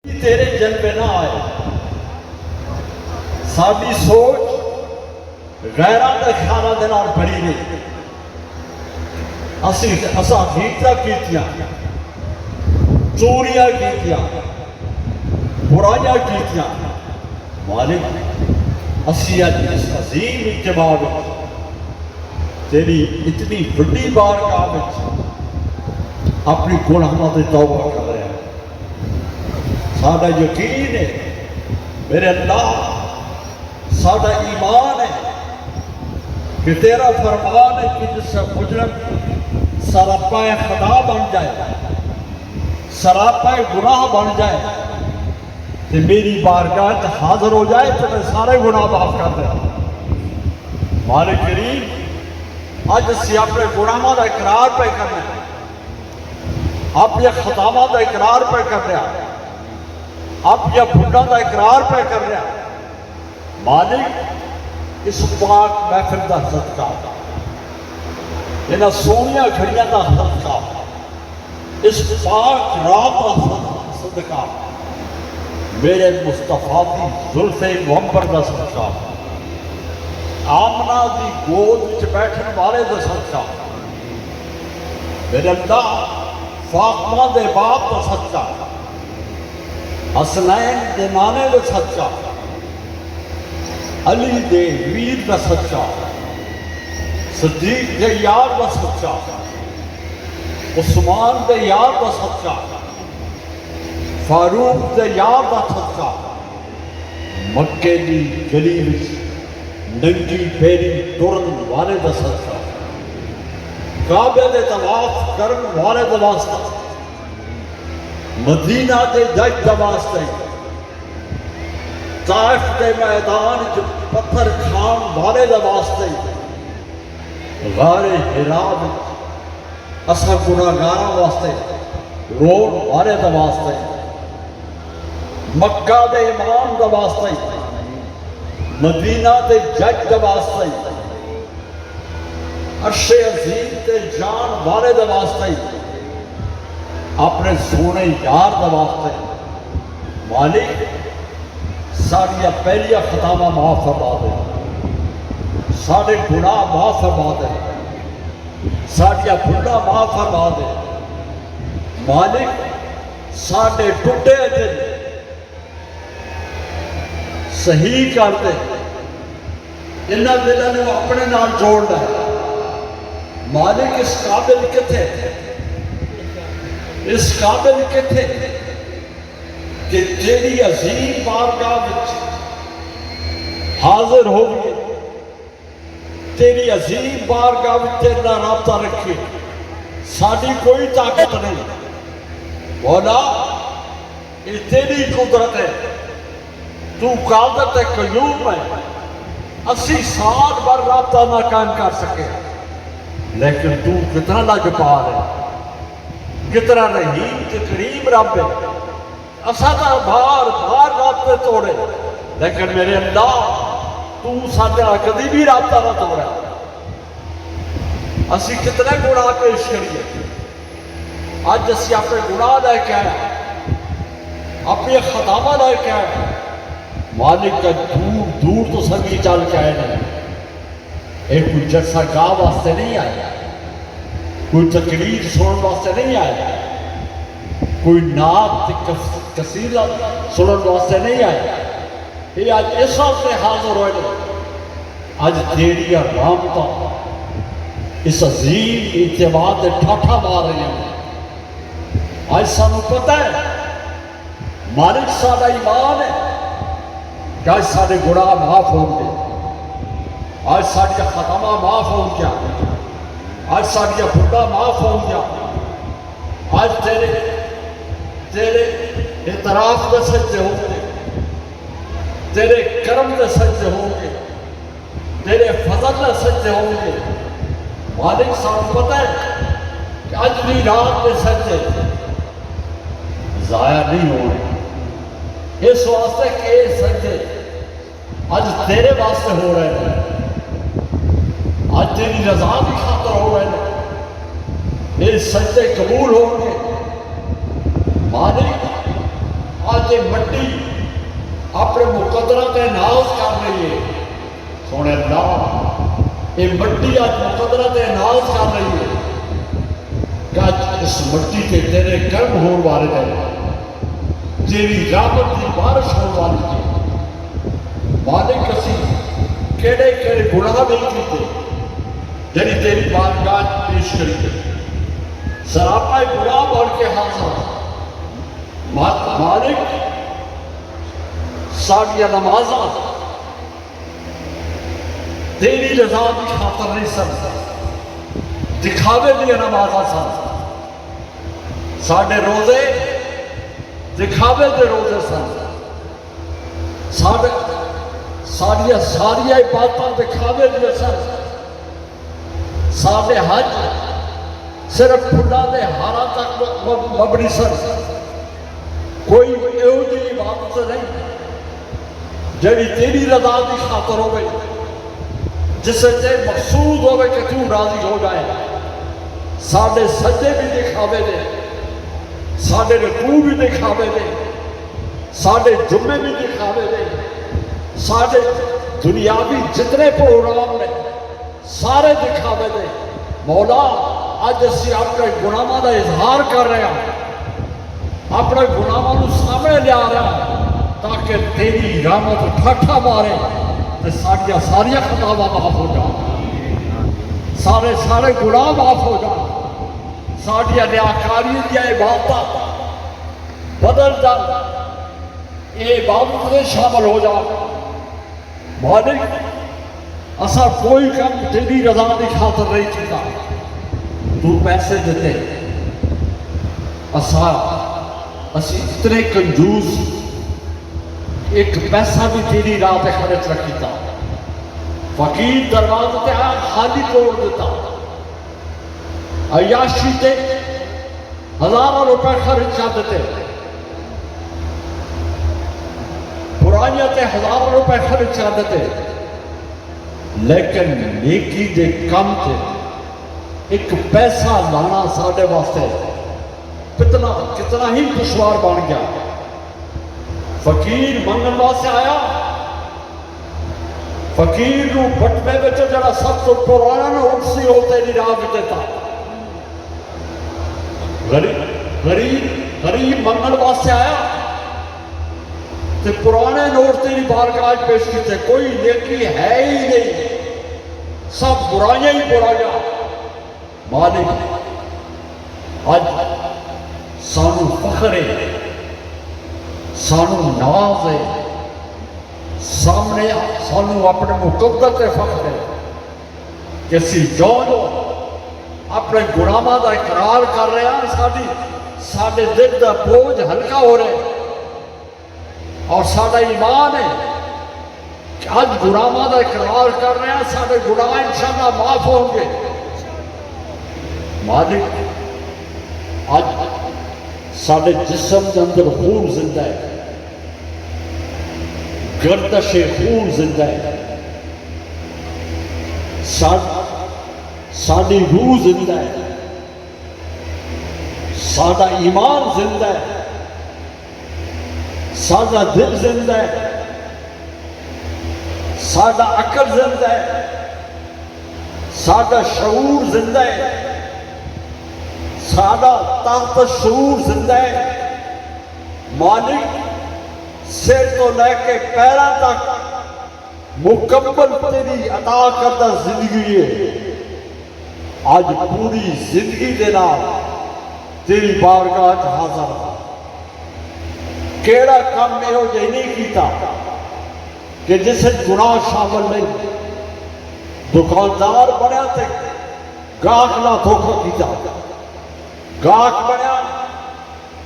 تیرے جلوے نہ آئے ساری سوچ غیران دے خیالہ دے نال بھری نہیں اساں غیبتاں کیتیاں چوریاں کیتیاں برائیاں کیتیاں مالک اسی اج اس عظیم اجتماع وچ تیری اتنی بڑی بارگاہ وچ اپنی گناہاں تے توبہ کر رہے ہیں سادہ یقین ہے میرے اللہ سادہ ایمان ہے کہ تیرا فرمان ہے کہ جس سے مجرم سراپا خدا بن جائے سراپا گناہ بن جائے تو میری بارگاہ حاضر ہو جائے تو میں سارے گناہ معاف کر دیں مالک کریم آج اسی اپنے گناہوں کا اقرار پہ کرنے اپنے خطاواں کا اقرار پہ کر رہا آپ یہ بھٹا کا اقرار پہ کر رہا مالک اس پاک محفل کا صدقہ انہاں سونیاں گھڑیاں کا صدقہ اس پاک رات کا صدقہ میرے مصطفیٰ کی زلف محمد کا صدقہ آمنہ دی گود وچ بیٹھن والے کا صدقہ میرے اللہ فاطمہ دے باپ کا صدقہ حسنین دے نانے دے صدقہ علی دے ویر دا صدقہ صدیق دے یار دا صدقہ عثمان دے یار دا صدقہ فاروق دے یار دا صدقہ مکے دی گلی وچ ننگی پیری ٹرن والے دا صدقہ کعبے دے طواف کرن والے دا واسطہ مدینہ دے جج دا واسطے طائف دے میدان جو پتھر کھان والے دا واسطے غار حرا اسا گناہگاراں واسطے رون والے دا واسطے مکہ دے امام دا واسطے مدینہ دے جج دا واسطے عرش عظیم دے جان والے دا واسطے اپنے سونے یار دا واسطے مالک ساڑیاں پہلیاں خطاواں معاف فرما دے ساڑے گناہ معاف فرما دے ساڑیاں بھٹا معاف فرما دے مالک ساڑے ٹوٹے دل صحیح کر دے انہاں دلوں نے اپنے نال جوڑ دے مالک اس قابل کتھے اس قابل کتھے کہ تیری عظیم بارگاہ وچ حاضر ہو گئے تیری عظیم بارگاہ وچ تیرا رابطہ رکھے ساری کوئی طاقت نہیں مولا یہ تیری قدرت ہے تو قادر قیوم ہے 80 سال بر رابطہ نہ قائم کر سکے لیکن تو کتنا لاجواب ہے کتنا رحیم کے کریم رب ہے اساں بار بار رابطے توڑے لیکن میرے اللہ تو ساڈا کدی بھی رابطہ نہ توڑا اسی کتنے گناہ پیش کریے اج اسی اپنے گناہ لے کے آئے اپنی خطاواں لے کے آئے مالک کا دور دور تو سبھی چل کے آئے نہیں ایک کوئی جلسہ گاہ واسطے نہیں آیا کوئی تقریر سنن واسطے نہیں آیا کوئی نعت کثیر سنن واسطے نہیں آیا یہ آج اس واسطے حاضر ہوئے آج تیری رحمتاں اس عظیم اجتماع تے ٹھاٹھا مار رہے ہیں آج سانوں پتہ ہے مالک سارا ایمان ہے کہ آج سارے گناہ معاف ہوں گے آج ساری خطاواں معاف ہوں گیا آج ساری بھٹا معاف ہوں گیا آج تیرے اعتراف دے سجدے ہوں گے تیرے کرم دے سجدے ہوں گے تیرے فضل دے سجدے ہوں گے مالک صاحب پتہ ہے کہ آج بھی رات دے سجدے ضائع نہیں ہو رہے اس واسطے کہ یہ سجدے آج تیرے واسطے ہو رہے ہیں آج تیری رضا کی خاطر ہو رہے ہیں یہ سجدے قبول ہوں گے مالک آج یہ مٹی اپنے مقدرہ کے ناز کر رہی ہے. سونے اللہ یہ مٹی آج مقدرہ کے ناز کر رہی ہے کہ آج اس مٹی کے تیرے کرم ہونے والے ہیں، تیری رحمت کی بارش ہونے والی ہے. مالک اسی کیڑے کیڑے گناہ نہیں کیتے جنہی تیری بارگاہ پیش کری سراپا گناہ بڑھ کے حاضر. مالک ساڑھیا نمازاں تیری رضا کی خاطر نہیں سن، دکھاوے دیا نمازاں سن. ساڑھے روزے دکھاوے دے روزے سن. ساڑھیا عبادتاں دکھاوے دیا سن. ساڑھے حج صرف پھلا دے ہارا تک مبنی سن. کوئی ایو جی عبادت نہیں جڑی تیری رضا دی خاطر ہوئے، جس سے تے مقصود ہوئے کہ تو راضی ہو جائے. ساڑھے سجدے بھی دکھاوے دے، ساڑھے رکوع بھی دکھاوے دے، ساڑھے جمعے بھی دکھاوے دے، ساڑھے دنیاوی جتنے پروگرام نے سارے دکھاوے دے. مولا آج اسی اپنے گناہاں دا اظہار کر رہے ہیں، اپنے گناہاں نو سامنے لے آ رہا ہے تاکہ تیری رحمت ٹھٹھا مارے تے ساڑھیا ساریاں خطاواں معاف ہو جائیں، سارے گناہ معاف ہو جائیں، ساڑھیا نیاکاری دیا عبادتاں بدل جائیں، یہ عبادت میں شامل ہو جائیں. مالک اسا کوئی کم تیری رضا دی خاطر نہیں کیتا. تو پیسے دیتے اسی اتنے کنجوس ایک پیسہ بھی تیری راہ پہ خرچ نہ کیتا. فقیر دروازے تے خالی توڑ دیتا. عیاشی تے ہزاروں روپے خرچ کر دیتے، برائیاں تے ہزاروں روپے خرچ کر دیتے، لیکن نیکی دے کم تے ایک پیسہ لانا ساڑھے واسطے کتنا ہی دشوار بن گیا. فقیر منگن واسطے آیا، فقیر نو بٹوے وچ جڑا سب تو پرانا نہ اٹھسی ہوتے نہیں راہ بھی دیتا. غریب منگن واسطے آیا تے پرانے نوٹ تیری بارگاہ پیش کیتے. کوئی نیکی ہے ہی نہیں، سب برائیاں ہی برائیاں. مالک آج سانو فخر ہے، سانو ناز ہے، سامنے سانو اپنے مقدر تے فخر ہے کہ اسی جو اپنے گناہاں دا اقرار کر رہے ہیں، ساڈے دل دا بوجھ ہلکا ہو رہے اور ساڈا ایمان ہے کہ آج گناہاں دا اقرار کر رہے ہیں، ساڈے گناہ انشاءاللہ معاف ہوں گے. مالک آج ساڈے جسم کے اندر خون زندہ ہے، گردش خون زندہ ہے، ساڈی روح زندہ ہے، ساڈا ایمان زندہ ہے، ساڈا دل زندہ ہے، ساڈا عقل زندہ ہے، ساڈا شعور زندہ ہے، ساڈا تحت شعور زندہ ہے. مالک سر تو لے کے پیروں تک مکمل تیری عطا کردہ زندگی ہے. آج پوری زندگی دینا تیری بارگاہ حاضر. کیڑا کام میں ہو جائے نہیں کیتا کہ جسے گناہ شامل نہیں. دکاندار بڑھا تے گاہک نہ دھوکہ کیتا، گاہک بنیا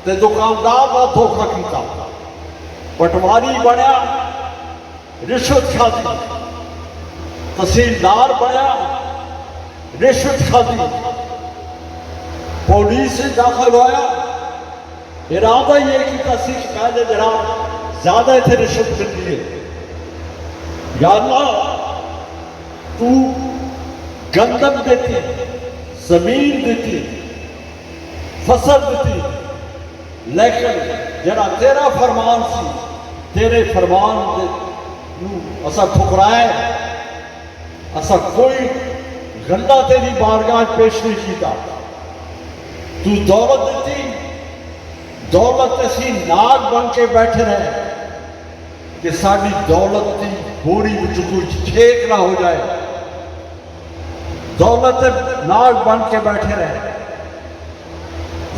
تے دکاندار نہ دھوکہ کیتا، پٹواری بنیا رشوت کھاتی، تحصیلدار بنیا رشوت کھاتی، پولیس سے داخل ہوا ارادہ یہ کہ تصدیق پہلے جناب زیادہ تھے رشوت ملتی ہے. یا اللہ تو گندم دیتی، زمین دیتی، فصل دیتی، لیکن جڑا تیرا فرمان سی تیرے فرمان اسا ٹھکرائے اسا کوئی گندا تیری بارگاہ پیش نہیں کیتا تو دولت دیتی دولت اسی ناگ بن کے بیٹھے رہے کہ ساری دولت کی بوری کوئی چھیک نہ ہو جائے دولت ناگ بن کے بیٹھے رہے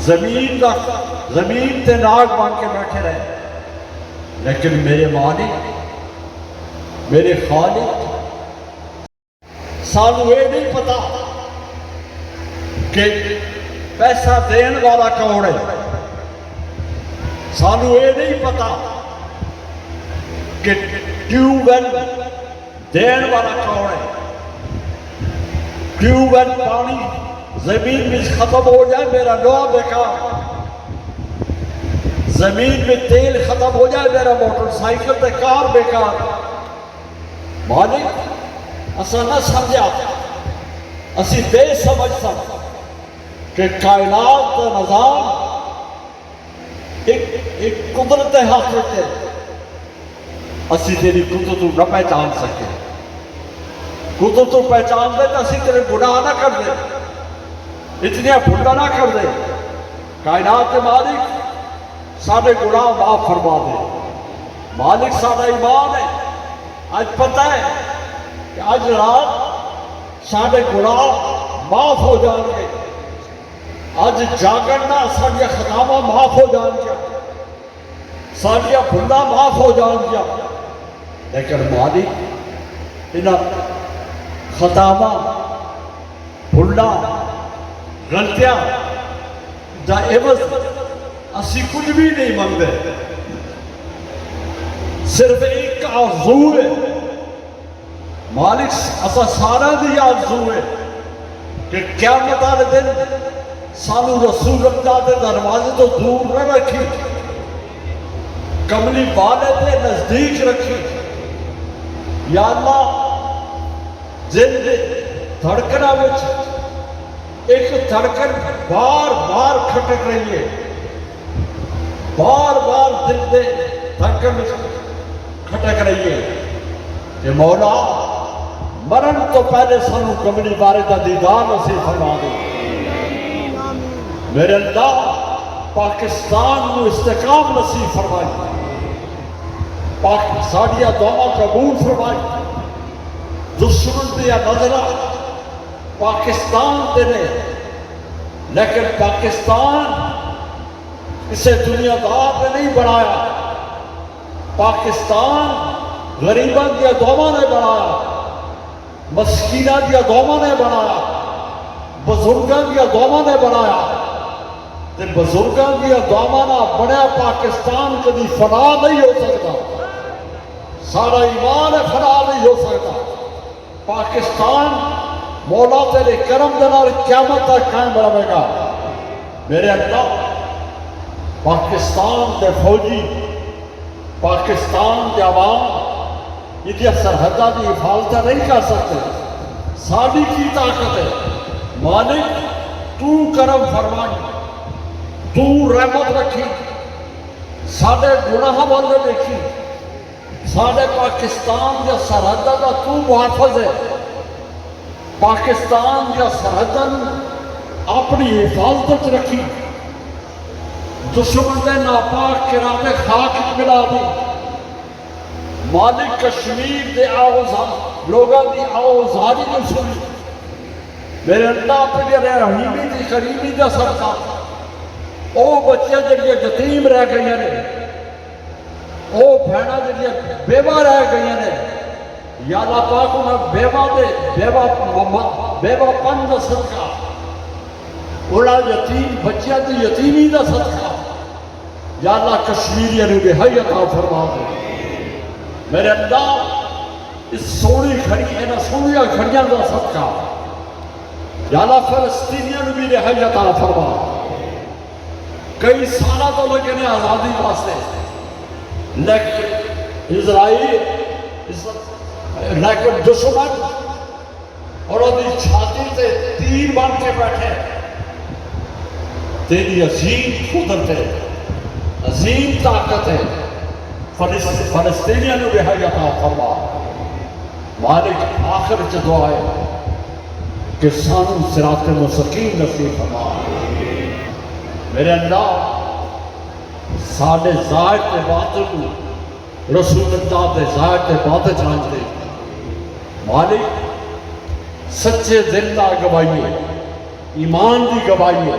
زمین تے ناگ بن کے بیٹھے رہے لیکن میرے مالک میرے خالق سانو یہ نہیں پتا کہ پیسہ دین والا کون ہے سانو یہ نہیں پتا کہ ٹیوب ویل دین والا کون ہے ٹیوب ویل پانی زمین میں ختم ہو جائے میرا لوہا بیکار زمین میں تیل ختم ہو جائے میرا موٹر سائیکل تے کار بیکار مالک اسا نہ سمجھا اسی بے سمجھ سکتا کہ کائنات کا نظام ایک قدرت ہاتھ رکھتے اسی تیری قدرت نہ پہچان سکے قدرت پہچان دے تو اسی تیرے گناہ نہ کر دے اتنی بھولا نہ کر دے کائنات کے مالک سارے گناہ معاف فرما دے مالک سارا ایمان ہے آج پتہ ہے کہ آج رات سارے گناہ معاف ہو جان گے آج جاگرنا سارے خطابہ معاف ہو جان گیا سارے بھولا معاف ہو جان گیا لیکن مالک انہاں خطابہ بھولا غلطیاں دا عوض اسی کچھ بھی نہیں مانگتے صرف ایک آرزو ہے مالک اسا سارا دی آرزو ہے کہ قیامت والے دن سانو رسول اللہ دے دروازے تو دور نہ رکھی کملی والے دے نزدیک رکھی یا اللہ جن دے دھڑکنا وچ ایک دھڑکن بار بار کھٹک رہی ہے بار بار دل دے دھڑکن کھٹک رہی ہے کہ مولا مرن تو پہلے سانو کملی بارے دا دیدار نصیب فرما دے میرے اللہ پاکستان کو استحکام نصیب فرمائی ساڑیا دعا قبول فرمائی دشمن دیا نظرہ پاکستان دینے لیکن پاکستان اسے دنیا دار نے نہیں بنایا پاکستان غریباں دیا دعا نے بنایا مسکینہ دیا دعا نے بنایا بزرگاں دیا دعا نے بنایا تے بزرگاں دیا دعا نہ بنیا پاکستان کبھی فنا نہیں ہو سکتا سارا ایمان فنا نہیں ہو سکتا پاکستان مولا تیرے کرم دنار قیامت تک قائم رہے گا میرے اللہ پاکستان دے فوجی پاکستان دے عوام یہ سرحدہ کی حفاظت نہیں کر سکتے ساری کی طاقت ہے مالک تو کرم فرمائی تو رحمت رکھی سارے گناہ والے دیکھی سارے پاکستان دے سرحدہ کا تو محافظ ہے پاکستان دے سرحدہ اپنی حفاظت رکھی دشمن دے ناپاک کرامے خاک ملا دی مالک کشمیر دے لوگاں دی آوازاری کو سنی میرے اللہ اپنی رحیمی دی قریبی دا صدقہ او بچے جڑی یتیم رہ گئی ہیں او بہنا جڑی بیوہ رہ گئی ہیں یا اللہ پاک انہیں بیوہ پن دا صدقہ اولا یتیم بچیاں دی یتیمی دا صدقہ یا اللہ کشمیری انہیں بہائی عطا فرما دے میرے اللہ اس سونی کھڑی اینا سونیا کھڑیاں دا صدقہ یا اللہ فلسطینیاں بھی رہائی عطا فرما کئی سالہ تو لگے نے آزادی واسطے لیکن اسرائیل لیکن دشمن اور انہی چھاتی سے تیر بن کے بیٹھے تیری عظیم قدرت ہے عظیم طاقت ہے. فلسطینیاں نو رہائی عطا فرما. مالک آخر چ دعا ہے کہ سانو صراط مستقیم نصیب فرما. میرے اللہ ساڈے ظاہر تے باطن کو رسول اللہ دے ظاہر تے باطن چانچ دے. مالک سچے دل نہ گوائیے, ایمان دی گوائیے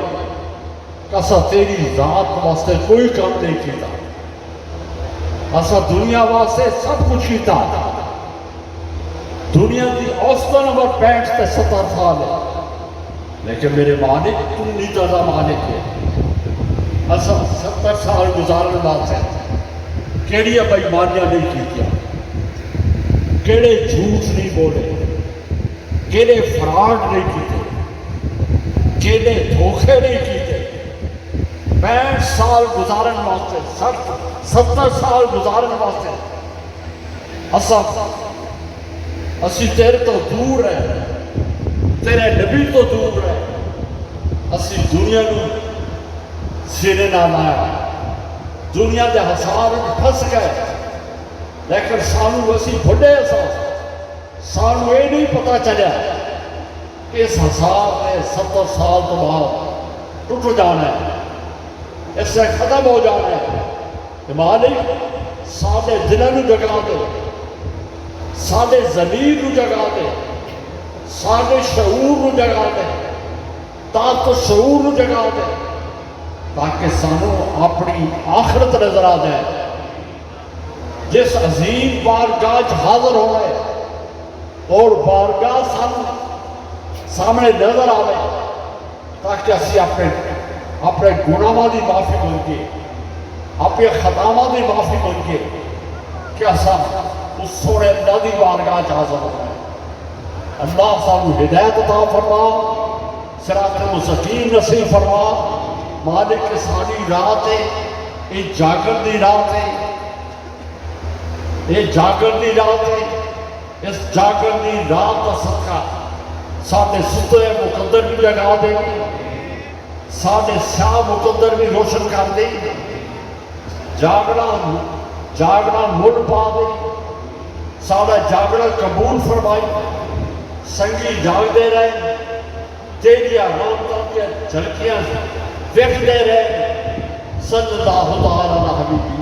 کسا تیری ذات واسطے کوئی کام نہیں کیتا. اسا دنیا واسطے سب کچھ کیتا. دنیا دی اوسطن عمر 65 تے 70 سال ہے, لیکن میرے مالک تم نیتا دا مالک ہے. اسا 70 سال گزارنے واسطے کیڑی بےایمانیاں نہیں کیتیاں, کیڑے جھوٹ نہیں بولے, کیڑے فراڈ نہیں کیتے, کیڑے دھوکے نہیں کیتے. 65 سال گزارن واسطے 70 سال گزارن واسطے اسی تیرے تو دور ہے, تیرے نبی تو دور ہے. اسی دنیا نو سینے نہ لایا, دنیا دے حساب پھس گئے, لیکن سانو اسی بھڈے سانو یہ نہیں پتا چلیا کہ اس حساب نے 70 سال تو بعد ٹوٹ جانا ہے, اس سے ختم ہو جانا ہے. مالک سارے دلوں نو جگا دے, سارے ضمیر نو جگا دے, سارے شعور نو جگا دے, طاقت و شعور نو جگا دے, تاکہ سانو اپنی آخرت نظر آ جائے. جس عظیم بارگاہ حاضر ہونا ہے اور بارگاہ سامنے نظر آئے, تاکہ اسی اپنے گناہاں دی معافی منگے, اپنے خطاواں دی معافی منگے, کہ اسا اس سونے اللہ دی بارگاہ حاضر ہونا ہے. اللہ سانو ہدایت عطا فرما, صراط مستقیم نصیب فرما. مالک کے ساری رات ہے, یہ جاگن دی رات ہے, یہ جاگن دی رات ہے. اس جاگن دی رات کا صدقہ ساڈے ستے مقدر بھی جگا دے, ساڈے سیاہ مقدر بھی روشن کر دے. جاگنا مل پا دے, ساڈا جاگنا قبول فرمائی. سنگی جاگتے رہے, تیریاں رونقاں دیا جھلکیاں ویکھدے رہے. صلی اللہ تعالی علی حبیبی